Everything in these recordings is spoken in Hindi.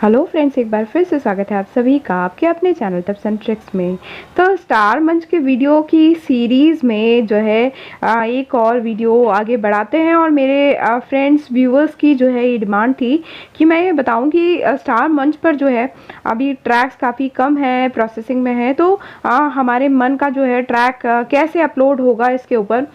हेलो फ्रेंड्स, एक बार फिर से स्वागत है आप सभी का आपके अपने चैनल टिप्स एंड ट्रिक्स में। तो स्टार मंच के वीडियो की सीरीज़ में जो है एक और वीडियो आगे बढ़ाते हैं। और मेरे फ्रेंड्स व्यूअर्स की जो है ये डिमांड थी कि मैं ये बताऊं कि स्टार मंच पर जो है अभी ट्रैक्स काफ़ी कम है, प्रोसेसिंग में है। तो हमारे मन का जो है ट्रैक कैसे अपलोड होगा इसके ऊपर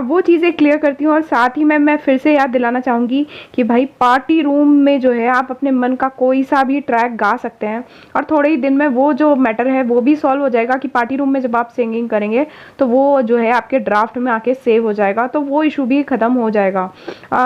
वो चीज़ें क्लियर करती हूँ। और साथ ही मैं फिर से याद दिलाना चाहूँगी कि भाई पार्टी रूम में जो है आप अपने मन का कोई सा भी ट्रैक गा सकते हैं और थोड़े ही दिन में वो जो मैटर है वो भी सॉल्व हो जाएगा कि पार्टी रूम में जब आप सिंगिंग करेंगे तो वो जो है आपके ड्राफ्ट में आके सेव हो जाएगा, तो वो इशू भी ख़त्म हो जाएगा।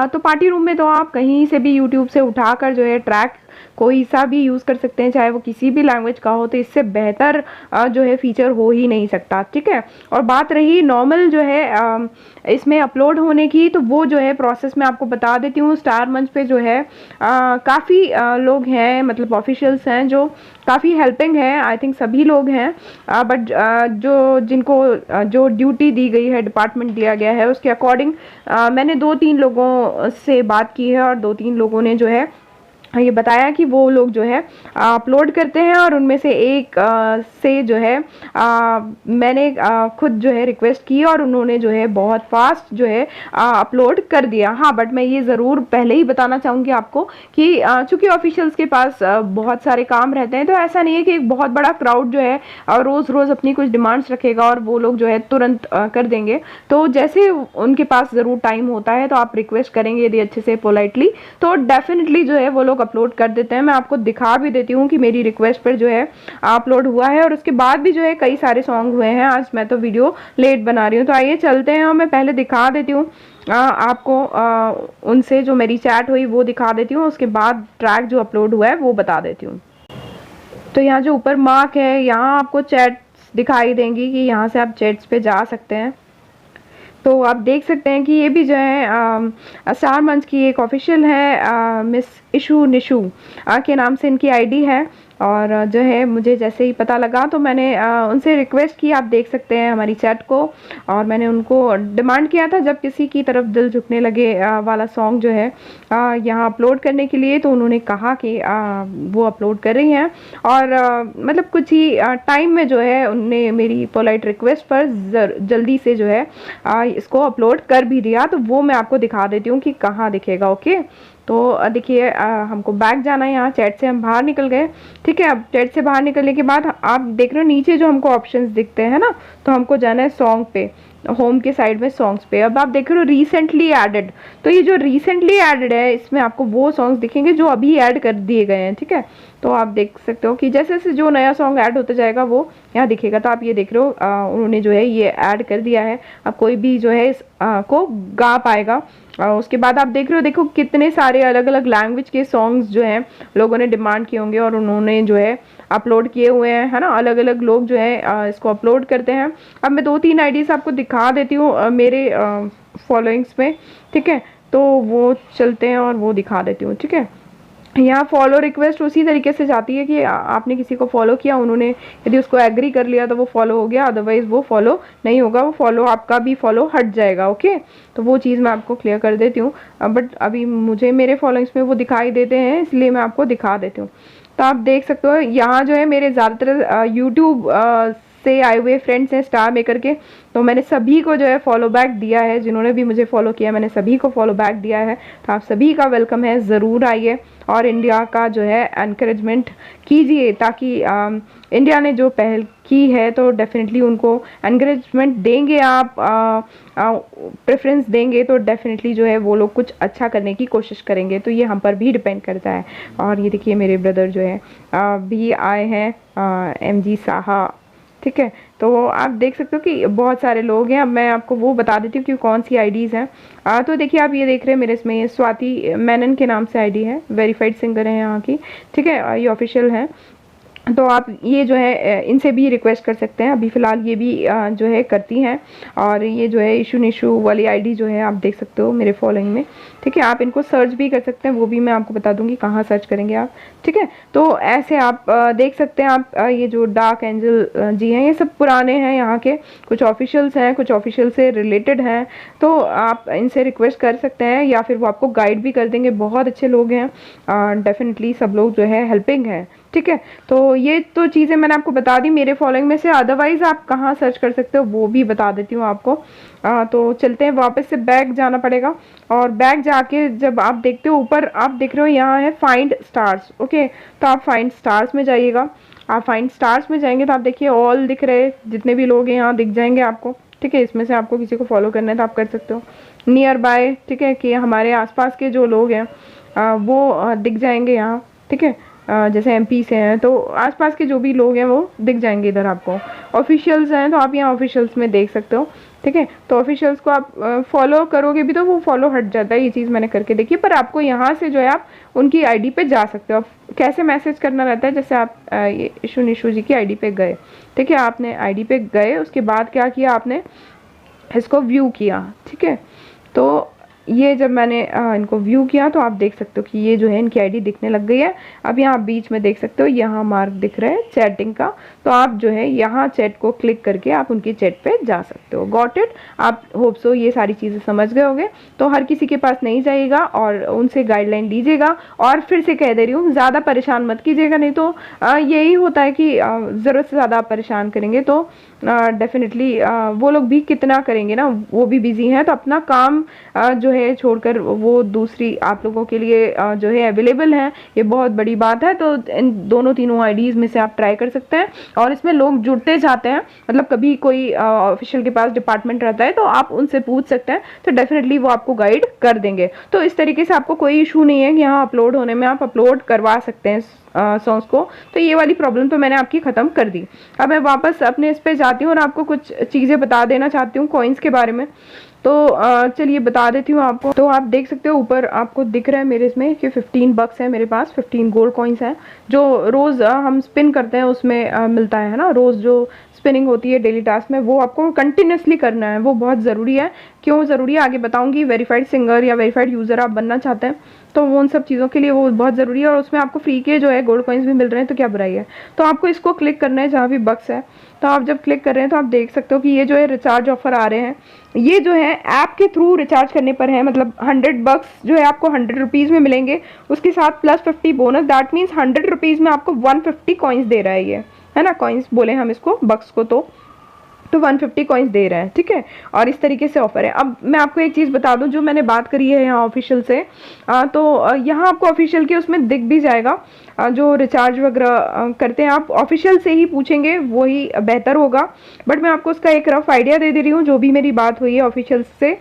तो पार्टी रूम में तो आप कहीं से भी यूट्यूब से उठाकर जो है ट्रैक कोई सा भी यूज़ कर सकते हैं, चाहे वो किसी भी लैंग्वेज का हो। तो इससे बेहतर जो है फीचर हो ही नहीं सकता, ठीक है। और बात रही नॉर्मल जो है इसमें अपलोड होने की, तो वो जो है प्रोसेस मैं आपको बता देती हूँ। स्टार मंच पे जो है काफ़ी लोग हैं, मतलब ऑफिशियल्स हैं जो काफ़ी हेल्पिंग है। आई थिंक सभी लोग हैं, बट जो जिनको जो ड्यूटी दी गई है, डिपार्टमेंट दिया गया है, उसके अकॉर्डिंग मैंने 2-3 लोगों से बात की है और 2-3 लोगों ने जो है ये बताया कि वो लोग जो है अपलोड करते हैं। और उनमें से एक से जो है मैंने खुद जो है रिक्वेस्ट की और उन्होंने जो है बहुत फास्ट जो है अपलोड कर दिया। हाँ, बट मैं ये ज़रूर पहले ही बताना चाहूँगी आपको कि चूँकि ऑफिशियल्स के पास बहुत सारे काम रहते हैं, तो ऐसा नहीं है कि एक बहुत बड़ा क्राउड जो है रोज़ रोज़ अपनी कुछ डिमांड्स रखेगा और वो लोग जो है तुरंत कर देंगे। तो जैसे उनके पास ज़रूर टाइम होता है तो आप रिक्वेस्ट करेंगे यदि अच्छे से पोलाइटली, तो डेफिनेटली जो है वो लोग अपलोड कर देते हैं। मैं आपको दिखा भी देती हूँ कि मेरी रिक्वेस्ट पर जो है अपलोड हुआ है और उसके बाद भी जो है कई सारे सॉन्ग हुए हैं। आज मैं तो वीडियो लेट बना रही हूँ, तो आइए चलते हैं और मैं पहले दिखा देती हूँ आपको उनसे जो मेरी चैट हुई वो दिखा देती हूँ, उसके बाद ट्रैक जो अपलोड हुआ है वो बता देती हूँ। तो यहाँ जो ऊपर मार्क है, यहाँ आपको चैट्स दिखाई देंगी कि यहाँ से आप चैट्स पे जा सकते हैं। तो आप देख सकते हैं कि ये भी जो है स्टार मंच की एक ऑफिशियल है, मिस इशू निशू के नाम से इनकी आईडी है। और जो है मुझे जैसे ही पता लगा तो मैंने उनसे रिक्वेस्ट की, आप देख सकते हैं हमारी चैट को। और मैंने उनको डिमांड किया था जब किसी की तरफ दिल झुकने लगे वाला सॉन्ग जो है यहाँ अपलोड करने के लिए, तो उन्होंने कहा कि वो अपलोड कर रही हैं। और मतलब कुछ ही टाइम में जो है उनने मेरी पोलाइट रिक्वेस्ट पर जल्दी से जो है इसको अपलोड कर भी दिया। तो वो मैं आपको दिखा देती हूँ कि कहाँ दिखेगा। ओके, तो देखिए हमको बैक जाना है, यहाँ चैट से हम बाहर निकल गए, ठीक है। अब चैट से बाहर निकलने के बाद आप देख रहे हो नीचे जो हमको ऑप्शंस दिखते हैं ना, तो हमको जाना है सॉन्ग पे, होम के साइड में सॉन्ग्स पे। अब आप देख रहे हो रिसेंटली एडेड, तो ये जो रिसेंटली एडेड है इसमें आपको वो सॉन्ग्स दिखेंगे जो अभी ऐड कर दिए गए हैं, ठीक है। तो आप देख सकते हो कि जैसे जैसे जो नया सॉन्ग ऐड होता जाएगा वो यहाँ दिखेगा। तो आप ये देख रहे हो उन्होंने जो है ये ऐड कर दिया है। अब कोई भी जो है इस को गा पाएगा। उसके बाद आप देख रहे हो, देखो कितने सारे अलग अलग लैंग्वेज के सॉन्ग्स जो हैं लोगों ने डिमांड किए होंगे और उन्होंने जो है अपलोड किए हुए हैं, है ना। अलग अलग लोग जो है इसको अपलोड करते हैं। अब मैं 2-3 आईडीज आपको दिखा देती हूँ मेरे फॉलोइंग्स में, ठीक है। तो वो चलते हैं और वो दिखा देती हूँ, ठीक है। यहाँ फॉलो रिक्वेस्ट उसी तरीके से जाती है कि आपने किसी को फॉलो किया, उन्होंने यदि उसको एग्री कर लिया तो वो फॉलो हो गया, अदरवाइज वो फॉलो नहीं होगा, वो फॉलो आपका भी फॉलो हट जाएगा। ओके, तो वो चीज़ मैं आपको क्लियर कर देती हूँ। बट अभी मुझे मेरे फॉलोइंग्स में वो दिखाई देते हैं, इसलिए मैं आपको दिखा देती हूँ। तो आप देख सकते हो यहाँ जो है मेरे ज़्यादातर यूट्यूब से आए हुए फ्रेंड्स हैं स्टार मेकर के, तो मैंने सभी को जो है फॉलो बैक दिया है। जिन्होंने भी मुझे फॉलो किया मैंने सभी को फॉलो बैक दिया है। तो आप सभी का वेलकम है, ज़रूर आइए और इंडिया का जो है एनकरेजमेंट कीजिए, ताकि इंडिया ने जो पहल की है तो डेफिनेटली उनको एनकरेजमेंट देंगे आप, प्रेफरेंस देंगे तो डेफिनेटली जो है वो लोग कुछ अच्छा करने की कोशिश करेंगे। तो ये हम पर भी डिपेंड करता है। और ये देखिए मेरे ब्रदर जो है भी आए हैं, MG साहा, ठीक है। तो आप देख सकते हो कि बहुत सारे लोग हैं। अब मैं आपको वो बता देती हूँ कि कौन सी आईडीज़ हैं। तो देखिए आप ये देख रहे हैं मेरे इसमें ये स्वाति मेनन के नाम से आईडी है, वेरीफाइड सिंगर है यहाँ की, ठीक है। ये ऑफिशियल है। तो आप ये जो है इनसे भी रिक्वेस्ट कर सकते हैं। अभी फ़िलहाल ये भी जो है करती हैं। और ये जो है इशू निशू वाली आईडी जो है आप देख सकते हो मेरे फॉलोइंग में, ठीक है। आप इनको सर्च भी कर सकते हैं, वो भी मैं आपको बता दूंगी कहाँ सर्च करेंगे आप, ठीक है। तो ऐसे आप देख सकते हैं। आप ये जो डार्क एंजल जी हैं, ये सब पुराने हैं यहाँ के, कुछ ऑफिशियल्स हैं, कुछ ऑफिशियल से रिलेटेड हैं। तो आप इनसे रिक्वेस्ट कर सकते हैं, या फिर वो आपको गाइड भी कर देंगे। बहुत अच्छे लोग हैं, डेफिनेटली सब लोग जो है हेल्पिंग हैं, ठीक है। तो ये तो चीज़ें मैंने आपको बता दी मेरे फॉलोइंग में से। अदरवाइज आप कहाँ सर्च कर सकते हो वो भी बता देती हूँ आपको। तो चलते हैं, वापस से बैक जाना पड़ेगा। और बैक जाके जब आप देखते हो ऊपर, आप देख रहे हो यहाँ है फाइंड स्टार्स, ओके। तो आप फाइंड स्टार्स में जाइएगा। आप फाइंड स्टार्स में जाएंगे तो आप देखिए ऑल दिख रहे, जितने भी लोग हैं यहाँ दिख जाएंगे आपको, ठीक है। इसमें से आपको किसी को फॉलो करना है तो आप कर सकते हो। नियर बाय, ठीक है, कि हमारे आसपास के जो लोग हैं वो दिख जाएंगे यहाँ, ठीक है। जैसे एमपी से हैं तो आसपास के जो भी लोग हैं वो दिख जाएंगे इधर आपको। ऑफिशियल्स हैं तो आप यहाँ ऑफिशियल्स में देख सकते हो, ठीक है। तो ऑफिशियल्स को आप फॉलो करोगे भी तो वो फॉलो हट जाता है, ये चीज़ मैंने करके देखी। पर आपको यहाँ से जो है आप उनकी आईडी पे जा सकते हो। कैसे मैसेज करना रहता है, जैसे आप ये इशू निशू जी की आईडी पे गए, ठीक है। आपने आईडी पे गए, उसके बाद क्या किया, आपने इसको व्यू किया, ठीक है। तो ये जब मैंने इनको व्यू किया तो आप देख सकते हो कि ये जो है इनकी आईडी दिखने लग गई है। अब यहाँ बीच में देख सकते हो, यहाँ मार्क दिख रहा है चैटिंग का। तो आप जो है यहाँ चैट को क्लिक करके आप उनकी चैट पे जा सकते हो। Got it. आप होप सो ये सारी चीज़ें समझ गए होंगे। तो हर किसी के पास नहीं जाइएगा और उनसे गाइडलाइन लीजिएगा। और फिर से कह दे रही हूँ, ज़्यादा परेशान मत कीजिएगा, नहीं तो यही होता है कि ज़रूरत से ज़्यादा आप परेशान करेंगे तो डेफिनेटली वो लोग भी कितना करेंगे ना, वो भी बिजी हैं। तो अपना काम जो है छोड़कर वो दूसरी आप लोगों के लिए जो है अवेलेबल है, ये बहुत बड़ी बात है। तो इन दोनों तीनों आईडीज में से आप ट्राई कर सकते हैं। और इसमें लोग जुड़ते जाते हैं, मतलब कभी कोई ऑफिशियल के पास डिपार्टमेंट रहता है तो आप उनसे पूछ सकते हैं, तो डेफिनेटली वो आपको गाइड कर देंगे। तो इस तरीके से आपको कोई इशू नहीं है कि यहाँ अपलोड होने में, आप अपलोड करवा सकते हैं सॉन्ग्स को। तो ये वाली प्रॉब्लम तो मैंने आपकी ख़त्म कर दी। अब मैं वापस अपने इस पे जाती हूँ और आपको कुछ चीज़ें बता देना चाहती हूँ कॉइन्स के बारे में। तो चलिए बता देती हूँ आपको। तो आप देख सकते हो ऊपर आपको दिख रहा है मेरे इसमें कि 15 बक्स है मेरे पास, 15 गोल्ड कॉइन्स हैं जो रोज़ हम स्पिन करते हैं उसमें मिलता है ना। रोज़ जो स्पिनिंग होती है डेली टास्क में, वो आपको कंटिन्यूसली करना है, वो बहुत ज़रूरी है। क्यों ज़रूरी है आगे बताऊंगी। वेरीफाइड सिंगर या वेरीफाइड यूज़र आप बनना चाहते हैं तो वो उन सब चीज़ों के लिए वो बहुत ज़रूरी है। और उसमें आपको फ्री के जो है गोल्ड कॉइन्स भी मिल रहे हैं, तो क्या बुराई है। तो आपको इसको क्लिक करना है जहाँ भी बक्स है। तो आप जब क्लिक कर रहे हैं तो आप देख सकते हो कि ये जो है रिचार्ज ऑफर आ रहे हैं। ये जो है ऐप के थ्रू रिचार्ज करने पर है, मतलब 100 बक्स जो है आपको 100 रुपीज़ में मिलेंगे, उसके साथ plus 50 bonus. That means 100 rupees में आपको 150 कॉइन्स दे रहा है ये, है ना। कॉइन्स बोले हम इसको, बक्स को तो 150 कॉइन्स दे रहे हैं, ठीक है। और इस तरीके से ऑफर है। अब मैं आपको एक चीज़ बता दूं, जो मैंने बात करी है यहाँ ऑफिशियल से, तो यहाँ आपको ऑफिशियल के उसमें दिख भी जाएगा। जो रिचार्ज वगैरह करते हैं आप ऑफिशियल से ही पूछेंगे, वही बेहतर होगा। बट मैं आपको उसका एक रफ आइडिया दे रही हूँ जो भी मेरी बात हुई है ऑफिशियल से।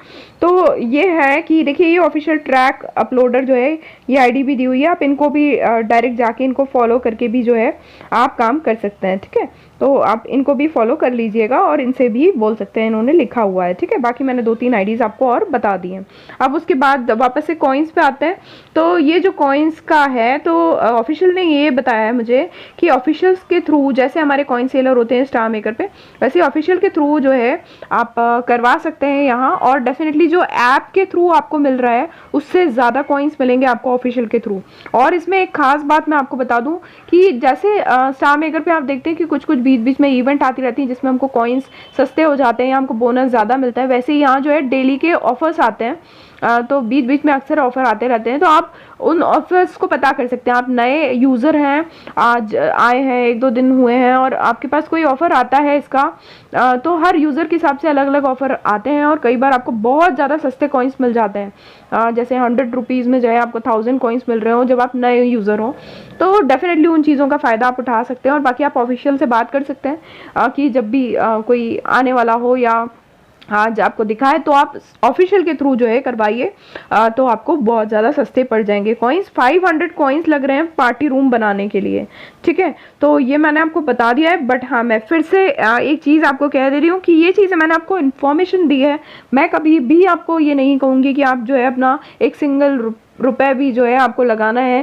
तो ये है कि देखिए, ये ऑफिशियल ट्रैक अपलोडर जो है, ये आईडी भी दी हुई है। आप इनको भी डायरेक्ट जाके इनको फॉलो करके भी जो है आप काम कर सकते हैं, ठीक है। तो आप इनको भी फॉलो कर लीजिएगा और इनसे भी बोल सकते हैं, इन्होंने लिखा हुआ है, ठीक है। बाकी मैंने 2-3 आईडीज़ आपको और बता दी हैं। अब उसके बाद वापस से कॉइन्स पे आते हैं। तो ये जो कॉइन्स का है, तो ऑफिशियल ने ये बताया है मुझे कि ऑफिशियल्स के थ्रू, जैसे हमारे कॉइन सेलर होते हैं स्टार मेकर पे, वैसे ऑफिशियल के थ्रू जो है आप करवा सकते हैं यहाँ। और डेफिनेटली जो ऐप के थ्रू आपको मिल रहा है उससे ज़्यादा कॉइन्स मिलेंगे आपको ऑफिशियल के थ्रू। और इसमें एक खास बात मैं आपको बता दूं कि जैसे स्टार मेकर पे आप देखते हैं कि कुछ कुछ बीच बीच में इवेंट आती रहती है जिसमें हमको कॉइन्स सस्ते हो जाते हैं या हमको बोनस ज़्यादा मिलता है, वैसे ही यहाँ जो है डेली के ऑफर्स आते हैं। तो बीच बीच में अक्सर ऑफर आते रहते हैं, तो आप उन ऑफर्स को पता कर सकते हैं। आप नए यूज़र हैं, आज आए हैं, 1-2 दिन हुए हैं और आपके पास कोई ऑफर आता है इसका, तो हर यूज़र के हिसाब से अलग अलग ऑफर आते हैं और कई बार आपको बहुत ज़्यादा सस्ते कॉइन्स मिल जाते हैं। जैसे 100 रुपीज़ में जो है आपको 1000 कॉइन्स मिल रहे हो जब आप नए यूज़र हो। तो डेफिनेटली उन चीज़ों का फ़ायदा आप उठा सकते हैं। और बाकी आप ऑफिशियल से बात कर सकते हैं कि जब भी कोई आने वाला हो या आज आपको दिखाए तो आप ऑफिशियल के थ्रू जो है करवाइए, तो आपको बहुत ज़्यादा सस्ते पड़ जाएंगे कॉइन्स। 500 कॉइन्स लग रहे हैं पार्टी रूम बनाने के लिए, ठीक है। तो ये मैंने आपको बता दिया है। बट हाँ, मैं फिर से एक चीज़ आपको कह दे रही हूँ कि ये चीज़ें मैंने आपको इन्फॉर्मेशन दी है। मैं कभी भी आपको ये नहीं कहूँगी कि आप जो है अपना एक सिंगल रुपए भी जो है आपको लगाना है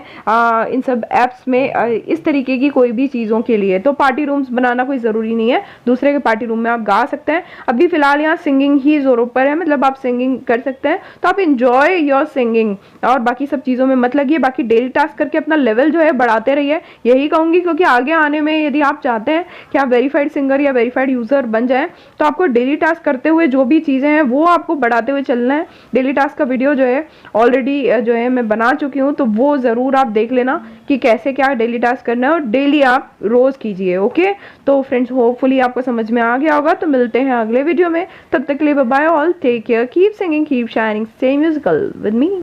इन सब ऐप्स में इस तरीके की कोई भी चीज़ों के लिए। तो पार्टी रूम्स बनाना कोई ज़रूरी नहीं है, दूसरे के पार्टी रूम में आप गा सकते हैं। अभी फ़िलहाल यहाँ सिंगिंग ही ज़ोरों पर है, मतलब आप सिंगिंग कर सकते हैं, तो आप इंजॉय योर सिंगिंग और बाकी सब चीज़ों में मत लगिए। बाकी डेली टास्क करके अपना लेवल जो है बढ़ाते रहिए, यही कहूँगी, क्योंकि आगे आने में यदि आप चाहते हैं कि आप वेरीफाइड सिंगर या वेरीफाइड यूज़र बन जाएँ, तो आपको डेली टास्क करते हुए जो भी चीज़ें हैं वो आपको बढ़ाते हुए चलना है। डेली टास्क का वीडियो जो है ऑलरेडी जो है मैं बना चुकी हूँ, तो वो ज़रूर आप देख लेना कि कैसे क्या डेली टास्क करना है, और डेली आप रोज़ कीजिए। ओके, तो फ्रेंड्स होपफुली आपको समझ में आ गया होगा। तो मिलते हैं अगले वीडियो में, तब तक के लिए bye bye all, take care, keep singing, keep shining, stay musical with me.